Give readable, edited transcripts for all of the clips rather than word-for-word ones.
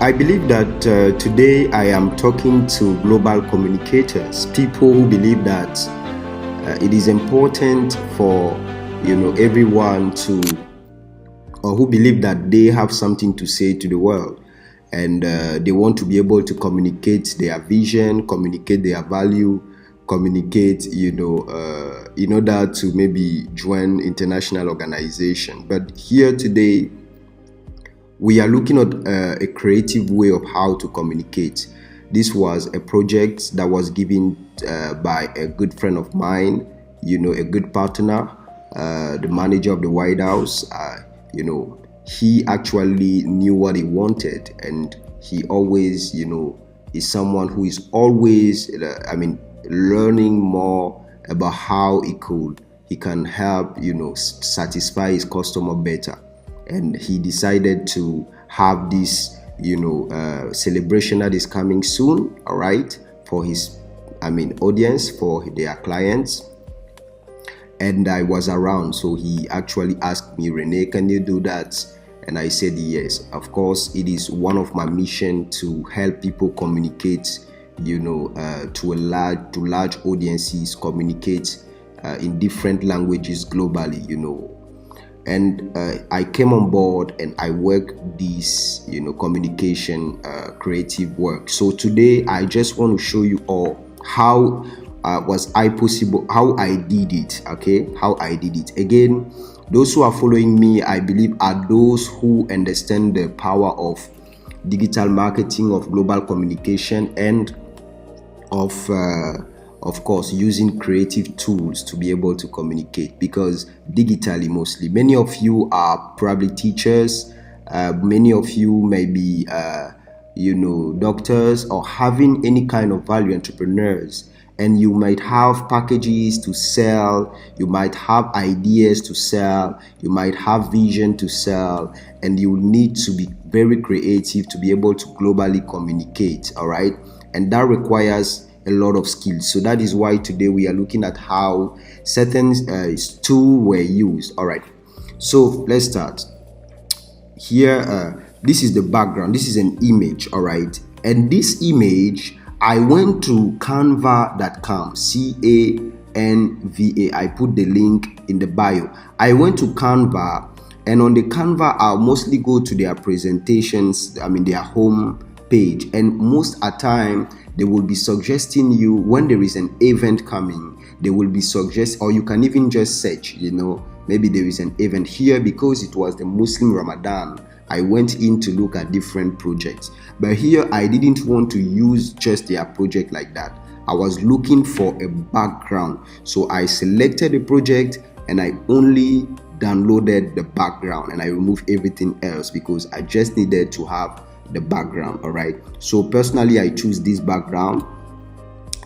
I believe that today I am talking to global communicators, people who believe that it is important for everyone to, or who believe that they have something to say to the world, and they want to be able to communicate their vision, communicate their value, communicate in order to maybe join international organization. But here today we are looking at a creative way of how to communicate. This was a project that was given by a good friend of mine, a good partner, the manager of the White House. He actually knew what he wanted, and he always, is someone who is always, learning more about how he can help, satisfy his customer better. And he decided to have this, celebration that is coming soon, all right, for his, audience, for their clients. And I was around, so he actually asked me, Rene, can you do that? And I said yes. Of course, it is one of my mission to help people communicate, to large audiences, communicate in different languages globally, And I came on board and I worked this, communication creative work. So today I just want to show you all how how I did it. Okay, how I did it. Again, those who are following me, I believe, are those who understand the power of digital marketing, of global communication, and of course, using creative tools to be able to communicate, because digitally mostly, many of you are probably teachers, many of you may be, doctors, or having any kind of value entrepreneurs, and you might have packages to sell, you might have ideas to sell, you might have vision to sell, and you need to be very creative to be able to globally communicate, all right? And that requires a lot of skills. So that is why today we are looking at how certain tools were used. All right, so let's start here. This is the background. This is an image, all right, and this image, I went to canva.com, Canva. I put the link in the bio. I went to Canva, and on the Canva I'll mostly go to their presentations, their home page, and most at time they will be suggesting you when there is an event coming. They will be or you can even just search, maybe there is an event here. Because it was the Muslim Ramadan, I went in to look at different projects, but here I didn't want to use just their project like that. I was looking for a background, so I selected a project and I only downloaded the background and I removed everything else because I just needed to have the background. All right, so personally I choose this background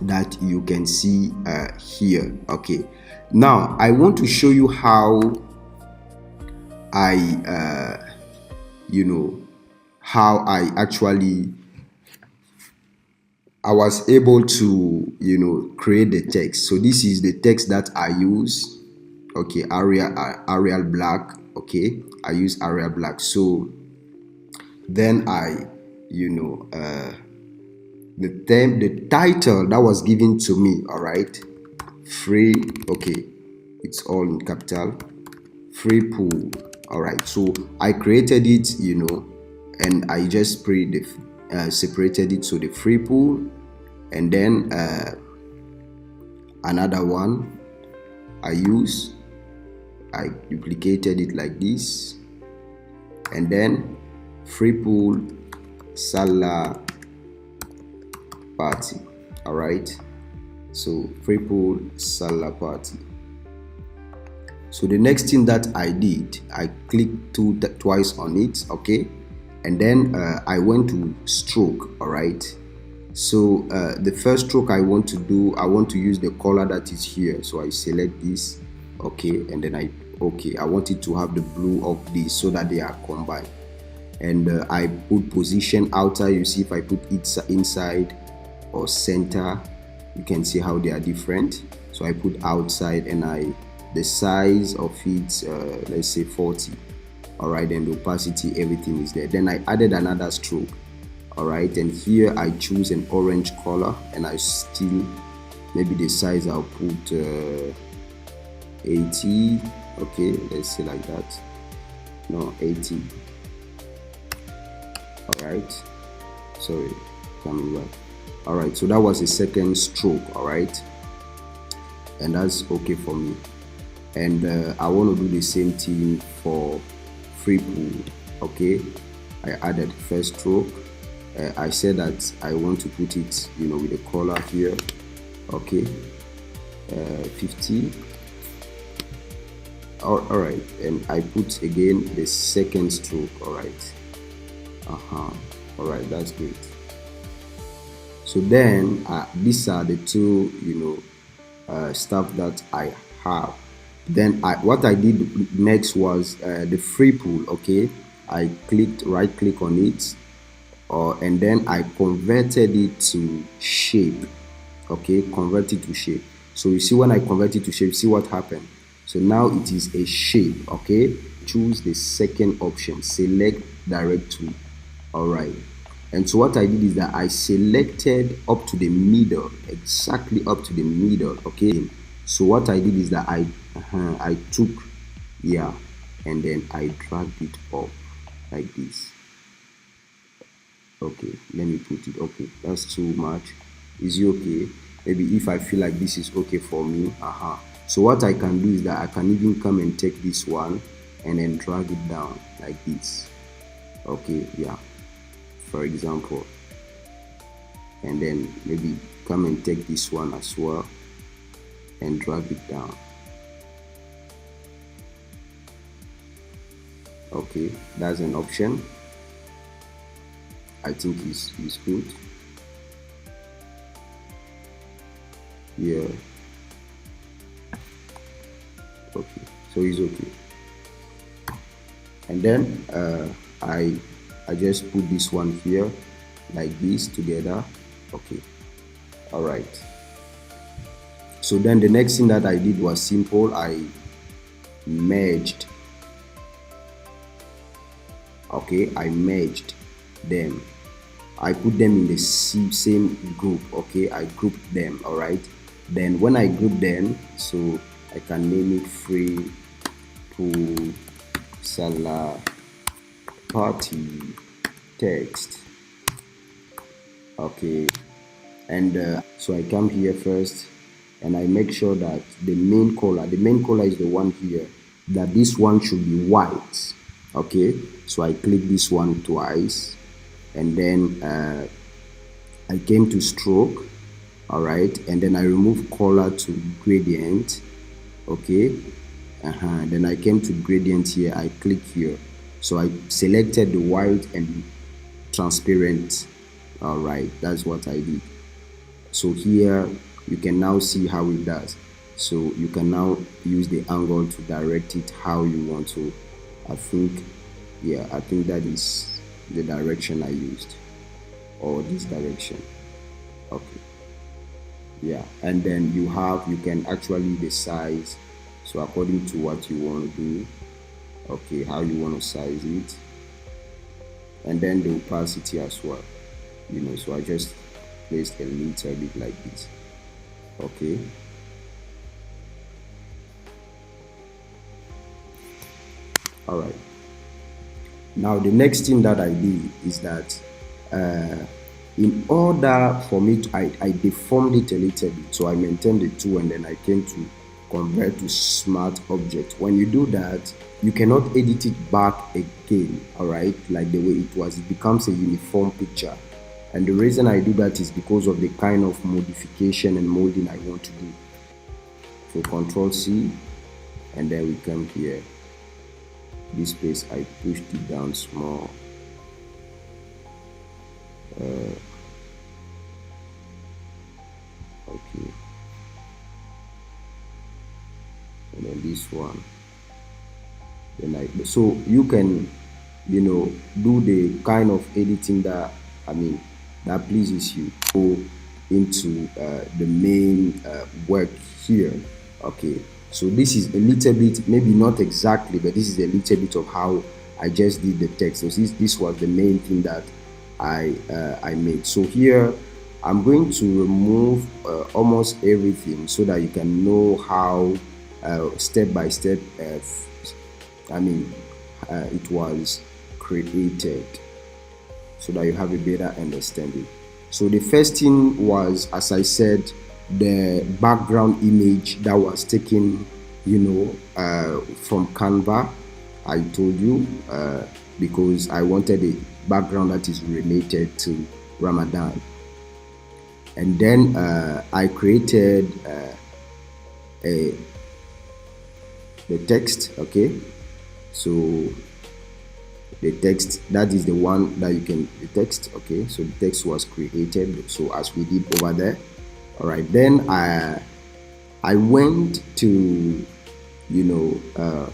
that you can see here. Okay, now I want to show you how I was able to create the text. So this is the text that I use. Okay, Ariel Black. Okay, I use Ariel Black. So then I the title that was given to me, all right, free. Okay, it's all in capital, free pool. All right, so I created it, and I just separated it. So the free pool, and then another one I duplicated it like this, and then free pool Sallah Party. All right, so free pool Sallah Party. So the next thing that I did, I clicked twice on it. Okay, and then I went to stroke. All right, so the first stroke I want to use the color that is here. So I select this. Okay, and then I want it to have the blue of this so that they are combined. And I put position outside. You see, if I put it inside or center, you can see how they are different. So I put outside, and the size of it, let's say 40. All right, and the opacity, everything is there. Then I added another stroke. All right, and here I choose an orange color, and I still, maybe the size I'll put 80. Okay, let's say like that. No, 80. All right, sorry, coming back. All right, so that was the second stroke. All right, and that's okay for me. And I want to do the same thing for free pool. Okay, I added first stroke. I said that I want to put it, with a color here. Okay, 50. All right, and I put again the second stroke. All right. All right, that's great. So then these are the two, stuff that I have. Then what I did next was the free pool. Okay, I right click on it, and then I converted it to shape. Okay, convert it to shape. So you see, when I convert it to shape, see what happened. So now it is a shape. Okay, choose the second option, select direct to. All right, and so what I did is that I selected up to the middle, exactly up to the middle. Okay, so what I did is that I took, and then I dragged it up like this. Okay, let me put it. Okay, that's too much. Is it okay? Maybe if I feel like this is okay for me. So what I can do is that I can even come and take this one and then drag it down like this. Okay, for example, and then maybe come and take this one as well and drag it down. Okay, that's an option. I think is good. Yeah. Okay, so it's okay. And then I just put this one here like this together. Okay. All right. So then the next thing that I did was simple. I merged. Okay, I merged them. I put them in the same group. Okay, I grouped them. All right, then when I group them, so I can name it free Pool Sallah Party text. Okay, and so I come here first and I make sure that the main color is the one here, that this one should be white. Okay, so I click this one twice, and then I came to stroke. All right, and then I remove color to gradient. Okay, then I came to gradient here. I click here, so I selected the white and transparent. All right, that's what I did. So here you can now see how it does. So you can now use the angle to direct it how you want to. I think that is the direction I used, or this direction. Okay, and then you can actually the size, so according to what you want to do. Okay, how you want to size it, and then the opacity as well, so I just placed a little bit like this. Okay, all right. Now the next thing that I did is that in order for me to, I deformed it a little bit, so I maintained the 2 and then I came to convert to smart object. When you do that, you cannot edit it back again, all right, like the way it was. It becomes a uniform picture, and the reason I do that is because of the kind of modification and molding I want to do. So Control C, and then we come here. This place I pushed it down small. Okay, and then this one. Then so you can do the kind of editing that that pleases you. Go into the main work here. Okay, so this is a little bit, maybe not exactly, but this is a little bit of how I just did the text. So this was the main thing that I made. So here I'm going to remove almost everything so that you can know how step by step it was created, so that you have a better understanding. So the first thing was, as I said, the background image that was taken, from Canva. I told you, because I wanted a background that is related to Ramadan. And then I created the text. Okay, so the text, that is the one that you can, the text. Okay, so the text was created, so as we did over there. All right, then I went to to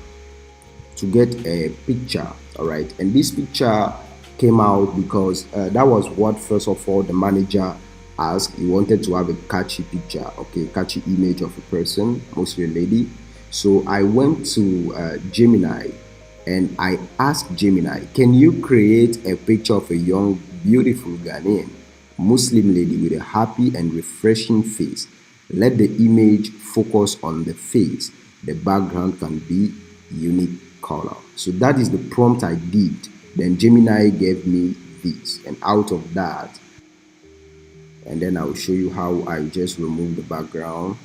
get a picture. All right, and this picture came out because that was what, first of all, the manager asked. He wanted to have a catchy picture, okay, catchy image of a person, mostly a lady. So I went to Gemini, and I asked Gemini, can you create a picture of a young, beautiful Ghanaian Muslim lady with a happy and refreshing face? Let the image focus on the face. The background can be unique color. So that is the prompt I did. Then Gemini gave me this, and out of that, and then I will show you how I just remove the background.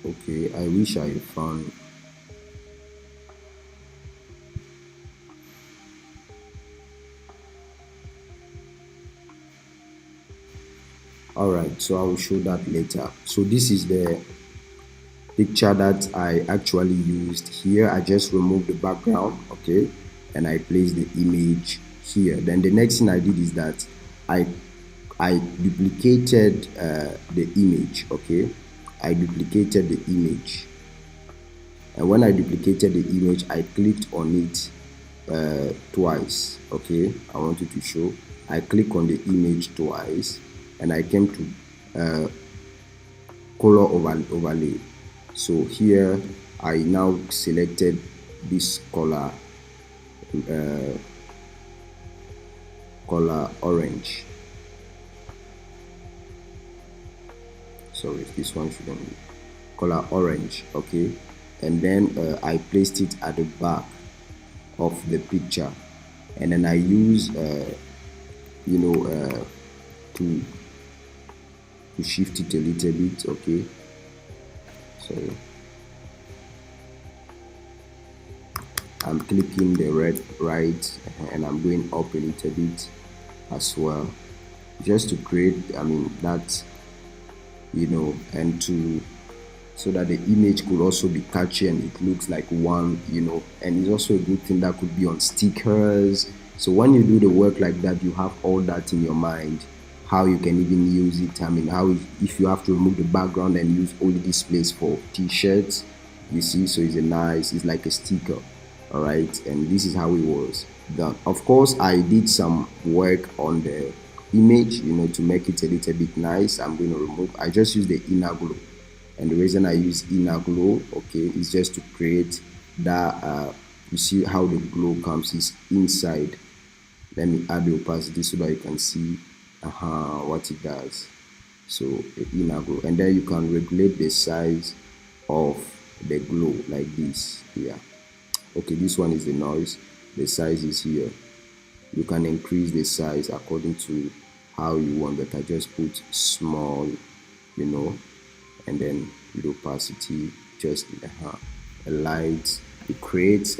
Okay, I wish I found. All right, so I will show that later. So this is the picture that I actually used here. I just removed the background, okay, and I placed the image here. Then the next thing I did is that I duplicated the image, okay. I duplicated the image, and when I duplicated the image, I clicked on it twice. Okay, I wanted to show. I click on the image twice, and I came to color overlay. So here I now selected this color orange. Sorry, this one shouldn't be color orange. Okay, and then I placed it at the back of the picture, and then I use to shift it a little bit. Okay, sorry, I'm clicking the red right, and I'm going up a little bit as well, just to create that, and to, so that the image could also be catchy and it looks like one, and it's also a good thing that could be on stickers. So when you do the work like that, you have all that in your mind, how you can even use it. How, if you have to remove the background and use only this place for t-shirts, you see. So it's like a sticker. All right, and this is how it was done. Of course, I did some work on the image, to make it a little bit nice. I'm going to remove, I just use the inner glow, and the reason I use inner glow, okay, is just to create that you see how the glow comes is inside. Let me add the opacity so that you can see what it does. So the inner glow, and then you can regulate the size of the glow like this here. Okay, this one is the noise, the size is here. You can increase the size according to how you want, but I just put small, and then with opacity, just a light. It creates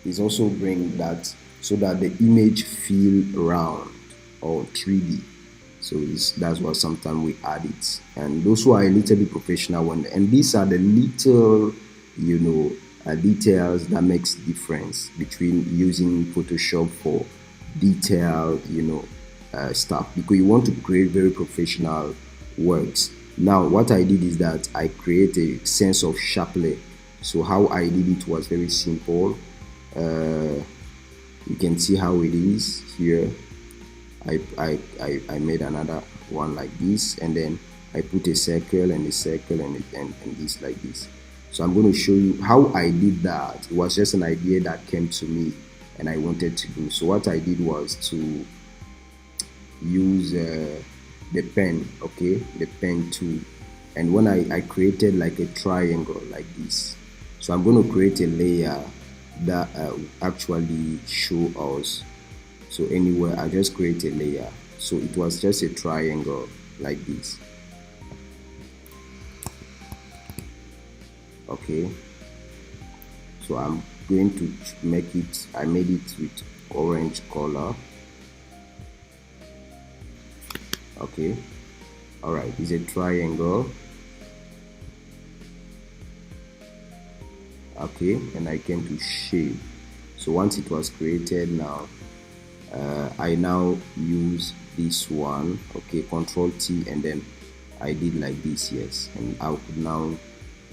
it's also bring that so that the image feel round or 3D. So that's what sometimes we add it. And those who are a little bit professional one, and these are the little details that makes difference between using Photoshop for detailed, stuff, because you want to create very professional works. Now what I did is that I create a sense of sharpness. So how I did it was very simple. You can see how it is here. I made another one like this, and then I put a circle and a circle and this like this. So I'm going to show you how I did that. It was just an idea that came to me and I wanted to do. So what I did was to use the pen, okay, the pen tool. And when I created like a triangle like this. So I'm going to create a layer that actually show us. So anywhere I just create a layer. So it was just a triangle like this. Okay, so I'm going to make it, I made it with orange color. Okay, all right, it's a triangle. Okay, and I came to shape. So once it was created, now I now use this one. Okay, Control T, and then I did like this. Yes, and I could now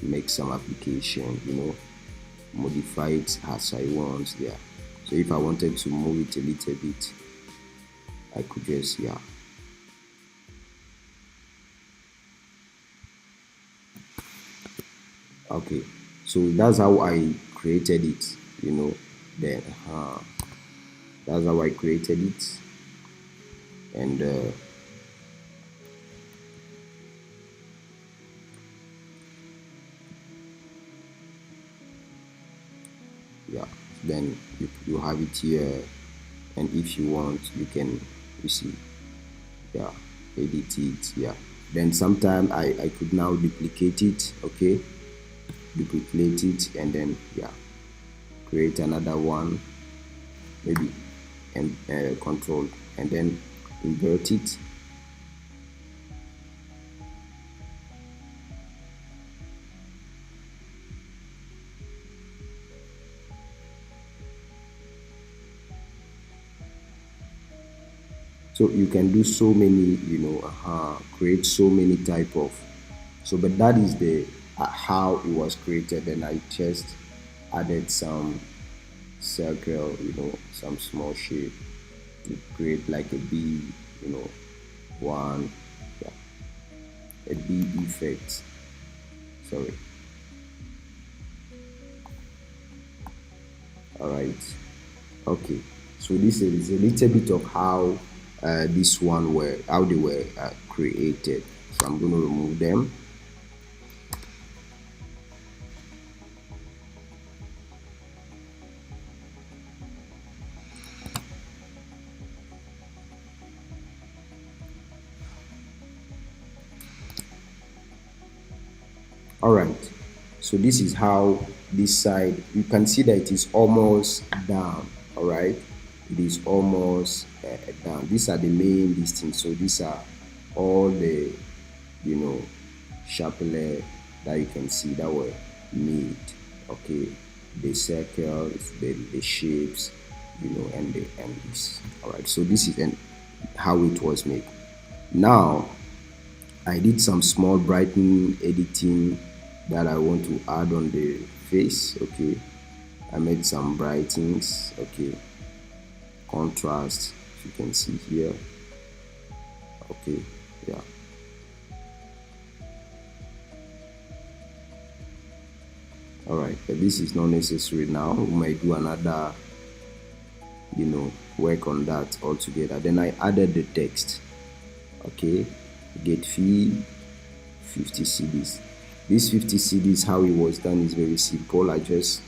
make some application, modify it as I want. Yeah, so if I wanted to move it a little bit, I could just, yeah. Okay, so that's how I created it, then that's how I created it. And yeah, then you have it here, and if you want, you can, you see, yeah, edit it. Yeah, then sometime I could now duplicate it. Okay, duplicate it, and then, yeah, create another one, maybe, and control, and then invert it. So you can do so many, create so many type of, so but that is the how it was created. And I just added some circle, some small shape to create like a bee, one, yeah, a bee effect, sorry. All right, okay, so this is a little bit of how this one were, how they were created. So I'm going to remove them. All right, so this is how this side, you can see that it is almost down. All right, it is almost down. These are the main distance. So these are all the sharpener that you can see that were made. Okay, the circles, the shapes, and this. All right, so this is how it was made. Now I did some small brightening editing that I want to add on the face. Okay, I made some brightens. Okay, contrast, you can see here. Okay, yeah, all right, but this is not necessary now. We might do another work on that altogether. Then I added the text. Okay, get fee 50 cedis. This 50 cedis, how it was done is very simple. I just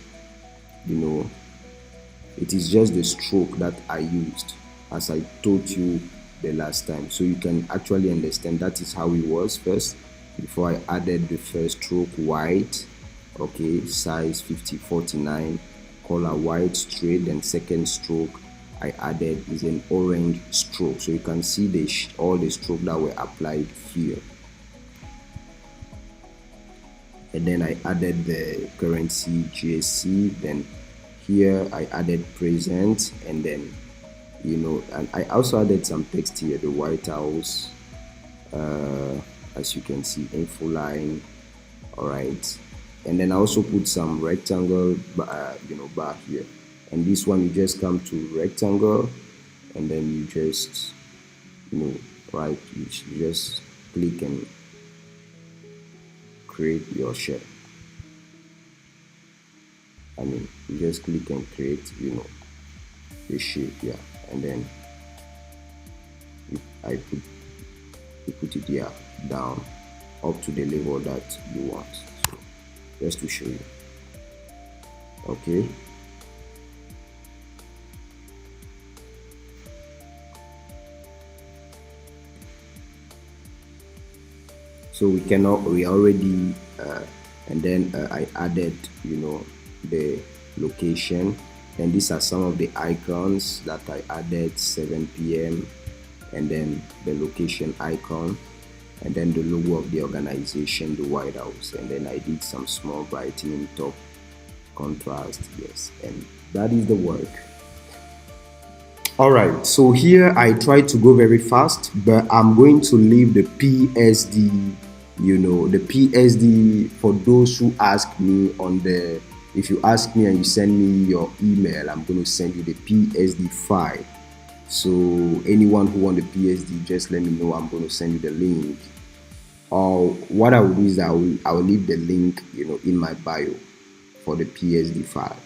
it is just the stroke that I used, as I told you the last time, so you can actually understand. That is how it was first, before I added the first stroke white. Okay, size 5049, color white straight. And second stroke I added is an orange stroke. So you can see all the stroke that were applied here. and then I added the currency GSC. Then here I added present, and then and I also added some text here, the White House, as you can see, info line. All right, and then I also put some rectangle bar here, and this one you just come to rectangle, and then you just right, you just click and create your shape. You just click and create the shape here, and then I put it here down up to the level that you want. So just to show you. Okay, so we already and then I added the location, and these are some of the icons that I added: 7 p.m. and then the location icon, and then the logo of the organization, the White House, and then I did some small brightening, top contrast. Yes, and that is the work. All right, so here I try to go very fast, but I'm going to leave the PSD, the PSD for those who ask me if you ask me and you send me your email, I'm going to send you the PSD file. So anyone who wants the PSD, just let me know. I'm going to send you the link. Or what I will do is I will leave the link, in my bio for the PSD file.